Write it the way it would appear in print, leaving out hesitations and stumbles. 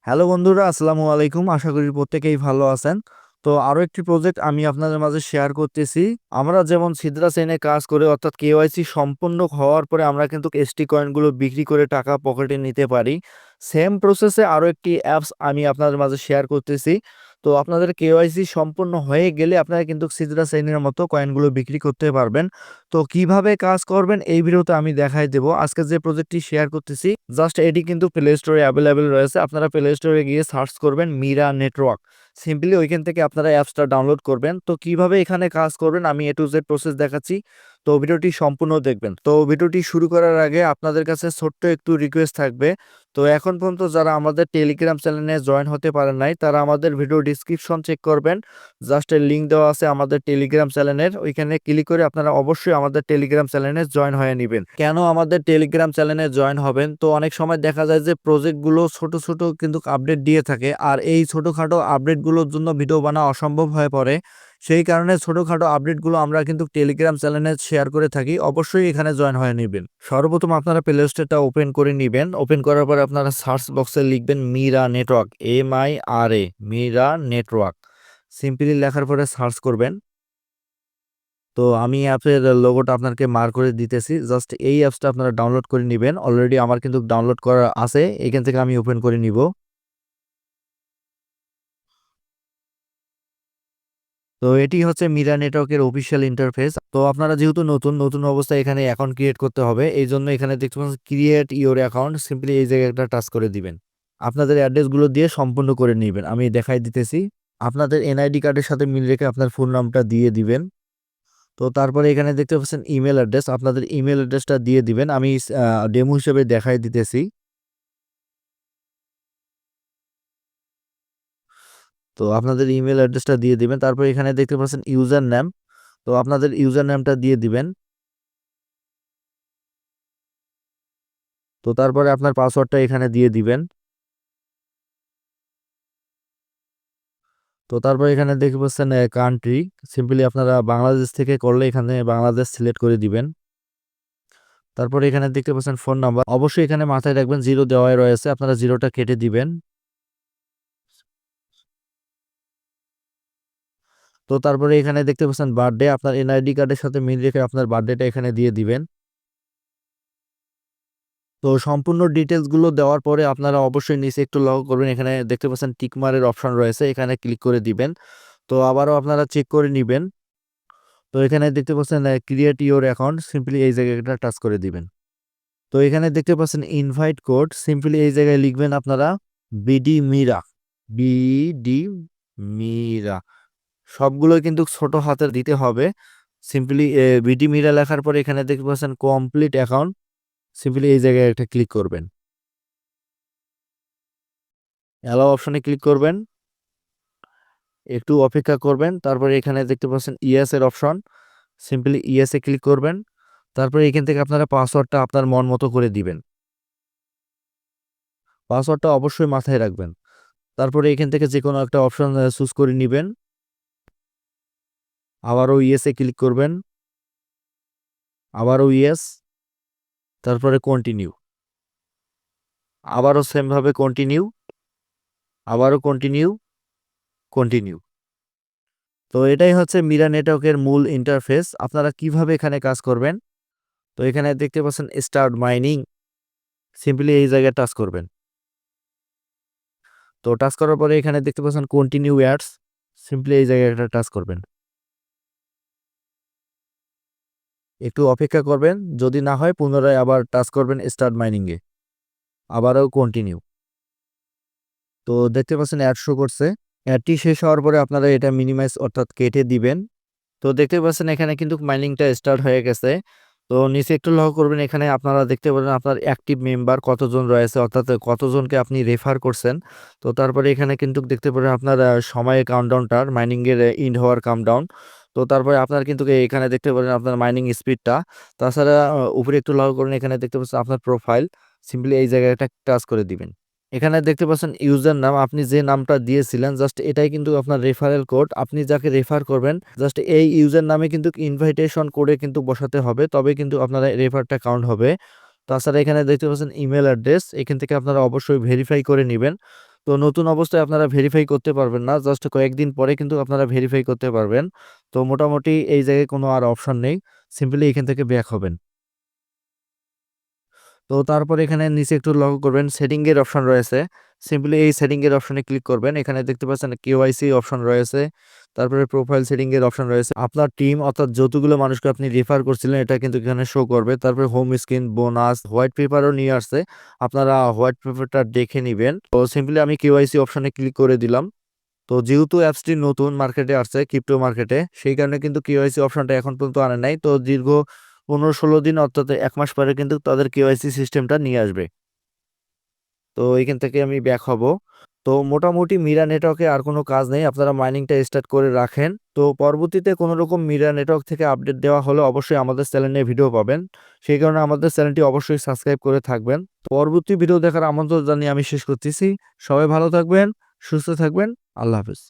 Hello বন্ধুরা, আসসালামু আলাইকুম। আশা করি প্রত্যেকেই ভালো আছেন। তো আরো একটি প্রজেক্ট আমি আপনাদের মাঝে শেয়ার করতেছি। আমরা যেমন সিদ্রা চেইনে কাজ করে অর্থাৎ কেওয়াইসি সম্পূর্ণ হওয়ার পরে আমরা কিন্তু এসটি কয়েনগুলো বিক্রি করে টাকা পকেটে নিতে পারি। সেম প্রসেসে আরো একটি অ্যাপস আমি আপনাদের মাঝে শেয়ার করতেছি। তো আপনাদের কেওয়াইসি সম্পূর্ণ হয়ে গেলে আপনারা কিন্তু সিদ্রা চেইনের মতো কয়েনগুলো বিক্রি করতে পারবেন। তো কিভাবে কাজ করবেন এই ভিডিওতে আমি দেখাই দেব। আজকে যে প্রজেক্টটি শেয়ার করতেছি জাস্ট এটি কিন্তু প্লে স্টোরে অ্যাভেলেবেল রয়েছে। আপনারা প্লে স্টোরে গিয়ে সার্চ করবেন মিরা নেটওয়ার্ক। সিম্পলি ওইখান থেকে আপনারা অ্যাপসটা ডাউনলোড করবেন। তো কিভাবে এখানে কাজ করবেন আমি এ টু জেড প্রসেস দেখাচ্ছি। তো ভিডিওটি সম্পূর্ণ দেখবেন। তো ভিডিওটি শুরু করার আগে আপনাদের কাছে ছোট্ট একটু রিকোয়েস্ট থাকবে। তো এখন পর্যন্ত যারা আমাদের টেলিগ্রাম চ্যানেলে জয়েন হতে পারেন নাই তারা আমাদের ভিডিও ডিসক্রিপশন চেক করবেন। জাস্ট এর লিঙ্ক দেওয়া আছে আমাদের টেলিগ্রাম চ্যানেলের, ওইখানে ক্লিক করে আপনারা অবশ্যই আমাদের টেলিগ্রাম চ্যানেলে জয়েন হয়ে নেবেন। কেন আমাদের টেলিগ্রাম চ্যানেলে জয়েন হবেন? তো অনেক সময় দেখা যায় যে প্রজেক্টগুলো ছোট ছোট কিন্তু আপডেট দিয়ে থাকে, আর এই ছোটখাটো আপডেটগুলোর জন্য ভিডিও বানা অসম্ভব হয়ে পড়ে। সেই কারণে ছোটখাটো আপডেটগুলো আমরা কিন্তু টেলিগ্রাম চ্যানেলে শেয়ার করে থাকি। অবশ্যই এখানে জয়েন হয়ে নেবেন। সর্বপ্রথম আপনারা প্লে স্টোরটা ওপেন করে নেবেন। ওপেন করার পরে আপনারা সার্চ বক্সে লিখবেন Mira network, MIRA, Mira network. Simply লেখার পরে সার্চ করবেন। তো আমি অ্যাপের লোগোটা আপনাকে মার করে দিতেছি। জাস্ট এই অ্যাপসটা আপনারা ডাউনলোড করে নেবেন। অলরেডি আমার কিন্তু ডাউনলোড করা আছে। এখান থেকে আমি ওপেন করে নিব। তো এটি হচ্ছে মিরা নেটওয়ার্কের অফিসিয়াল ইন্টারফেস। তো আপনারা যেহেতু নতুন নতুন অবস্থায় এখানে অ্যাকাউন্ট ক্রিয়েট করতে হবে, এই জন্য এখানে দেখতে পাচ্ছেন ক্রিয়েট ইওর অ্যাকাউন্ট। সিম্পলি এই জায়গাটা টাচ করে দিবেন। আপনাদের অ্যাড্রেসগুলো দিয়ে সম্পূর্ণ করে নেবেন। আমি দেখাই দিতেছি। আপনাদের এনআইডি কার্ডের সাথে মিল রেখে আপনার ফোন নামটা দিয়ে দিবেন। তো তারপরে এখানে দেখতে পাচ্ছেন ইমেল অ্যাড্রেস, আপনাদের ইমেল অ্যাড্রেসটা দিয়ে দিবেন। আমি ডেমো হিসেবে দেখাই দিতেছি। তো আপনাদের ইমেল অ্যাড্রেসটা দিয়ে দিবেন। তারপর এখানে দেখতে পাচ্ছেন ইউজার নেম। তো আপনাদের ইউজার নেমটা দিয়ে দিবেন। তো তারপরে আপনার পাসওয়ার্ডটা এখানে দিয়ে দিবেন। তো তারপর এখানে দেখতে পাচ্ছেন কান্ট্রি। সিম্পলি আপনারা বাংলাদেশ থেকে করলে এখানে বাংলাদেশ সিলেক্ট করে দিবেন। তারপরে এখানে দেখতে পাচ্ছেন ফোন নাম্বার। অবশ্যই এখানে মাথায় রাখবেন জিরো দেওয়াই রয়েছে, আপনারা জিরোটা কেটে দিবেন। তো তারপরে এখানে দেখতে পাচ্ছেন বার্থডে, আপনার এনআইডি কার্ডের সাথে মিল রেখে আপনার বার্থডেটা এখানে দিয়ে দিবেন। তো সম্পূর্ণ ডিটেলস গুলো দেওয়ার পরে আপনারা অবশ্যই নিচে একটু লক্ষ্য করবেন, এখানে দেখতে পাচ্ছেন টিকমারের অপশন রয়েছে, এখানে ক্লিক করে দিবেন। তো আবারও আপনারা চেক করে নিবেন। তো এখানে দেখতে পাচ্ছেন ক্রিয়েট ইওর অ্যাকাউন্ট, সিম্পলি এই জায়গাটা টাচ করে দিবেন। তো এখানে দেখতে পাচ্ছেন ইনভাইট কোড, সিম্পলি এই জায়গায় লিখবেন আপনারা বিডি মিরা, বিডি মিরা। সবগুলোই কিন্তু ছোট হাতের দিতে হবে। সিম্পলি বিডি মিরা লেখার পরে এখানে দেখতে পাচ্ছেন কমপ্লিট অ্যাকাউন্ট, সিম্পলি এই জায়গায় একটা ক্লিক করবেন। অ্যালাও অপশনে ক্লিক করবেন, একটু অপেক্ষা করবেন। তারপরে এখানে দেখতে পাচ্ছেন ইয়েস এর অপশন, সিম্পলি ইয়েসে ক্লিক করবেন। তারপরে এখান থেকে আপনারা পাসওয়ার্ডটা আপনার মন মতো করে দিবেন। পাসওয়ার্ডটা অবশ্যই মাথায় রাখবেন। তারপরে এখান থেকে যে কোনো একটা অপশন চুজ করে নেবেন। আবারও ইয়েসে ক্লিক করবেন, আবারও ইয়েস, তারপরে কন্টিনিউ, আবারও সেমভাবে কন্টিনিউ, আবারও কন্টিনিউ, কন্টিনিউ। তো এটাই হচ্ছে মিরা নেটওয়ার্কের মূল ইন্টারফেস। আপনারা কিভাবে এখানে কাজ করবেন? তো এখানে দেখতে পাচ্ছেন স্টার্ট মাইনিং, সিম্পলি এই জায়গায় টাচ করবেন। তো টাচ করার পরে এখানে দেখতে পাচ্ছেন কন্টিনিউ অ্যাডস, সিম্পলি এই জায়গাটা টাচ করবেন। একটু অপেক্ষা করবেন, যদি না হয় পুনরায় আবার টাচ করবেন স্টার্ট মাইনিং এ, আবারও কন্টিনিউ। তো দেখতে পাচ্ছেন অ্যাড শো করছে। অ্যাডটি শেষ হওয়ার পরে আপনারা এটা মিনিমাইজ অর্থাৎ কেটে দিবেন। তো দেখতে পাচ্ছেন এখানে কিন্তু মাইনিংটা স্টার্ট হয়ে গেছে। তো নিচে একটু লক্ষ্য করবেন, এখানে আপনারা দেখতে পারেন আপনার অ্যাক্টিভ মেম্বার কতজন রয়েছে, অর্থাৎ কতজনকে আপনি রেফার করছেন। তো তারপরে এখানে কিন্তু দেখতে পারেন আপনার সময়ের কাউন্টডাউনটার মাইনিং এর ইন্ড হওয়ার কাউন্টডাউন। তো তারপরে আপনার কিন্তু এখানে দেখতে পারেন আপনার মাইনিং স্পিডটা। তাছাড়া উপরে একটু লক্ষ্য করুন, এখানে দেখতে পাচ্ছেন আপনার প্রোফাইল, সিম্পলি এই জায়গাটা টাচ করে দিবেন। এখানে দেখতে পাচ্ছেন ইউজার নাম, আপনি যে নামটা দিয়েছিলেন জাস্ট এটাই কিন্তু আপনার রেফারেল কোড। আপনি যাকে রেফার করবেন জাস্ট এই ইউজার নামে কিন্তু ইনভাইটেশন কোডে কিন্তু বসাতে হবে, তবে কিন্তু আপনার রেফারটা কাউন্ট হবে। তাছাড়া এখানে দেখতে পাচ্ছেন ইমেল অ্যাড্রেস, এখান থেকে আপনারা অবশ্যই ভেরিফাই করে নেবেন। তো নতুন অবস্থায় আপনারা ভেরিফাই করতে পারবেন না। জাস্ট কয়েকদিন পরে কিন্তু আপনারা ভেরিফাই করতে পারবেন। তো মোটামুটি এই জায়গায় কোনো আর অপশন নেই। সিম্পলি এখান থেকে ব্যাক হবেন। তো তারপরে এখানে নিচে একটু লক্ষ্য করবেন সেটিং এর অপশন রয়েছে। সিম্পলি এই সেটিং এর অপশনে ক্লিক করবেন। এখানে দেখতে পাচ্ছেন কেওয়াইসি অপশন রয়েছে। তারপরে প্রোফাইল সেটিং এর অপশন রয়েছে। আপনার টিম অর্থাৎ যতগুলো মানুষকে আপনি রেফার করছিলেন এটা কিন্তু এখানে শো করবে। তারপরে হোম স্ক্রিন, বোনাস, হোয়াইট পেপারও নিয়ে আসছে। আপনারা হোয়াইট পেপারটা দেখে নিবেন। তো সিম্পলি আমি কেওয়াইসি অপশনে ক্লিক করে দিলাম। তো যেহেতু অ্যাপসটি নতুন মার্কেটে আসছে ক্রিপ্টো মার্কেটে, সেই কারণে কিন্তু কেওয়াইসি অপশনটা এখন পর্যন্ত আনে নাই। তো দীর্ঘ ১৫-১৬ দিন অর্থাৎ ১ মাস পরে কিন্তু তাদের কেওয়াইসি সিস্টেমটা নিয়ে আসবে। তো এখান থেকে আমি ব্যাক হব। তো মোটামুটি মিরা নেটওয়ার্কে আর কোনো কাজ নেই। আপনারা মাইনিংটা স্টার্ট করে রাখেন। তো পরবর্তীতে কোনো রকম মিরা নেটওয়ার্ক থেকে আপডেট দেওয়া হলে অবশ্যই আমাদের চ্যানেলে ভিডিও পাবেন। সেই কারণে আমাদের চ্যানেলটি অবশ্যই সাবস্ক্রাইব করে থাকবেন। পরবর্তী ভিডিও দেখার আমন্ত্রণ জানিয়ে আমি শেষ করতেছি। সবাই ভালো থাকবেন, সুস্থ থাকবেন। আল্লাহ হাফেজ।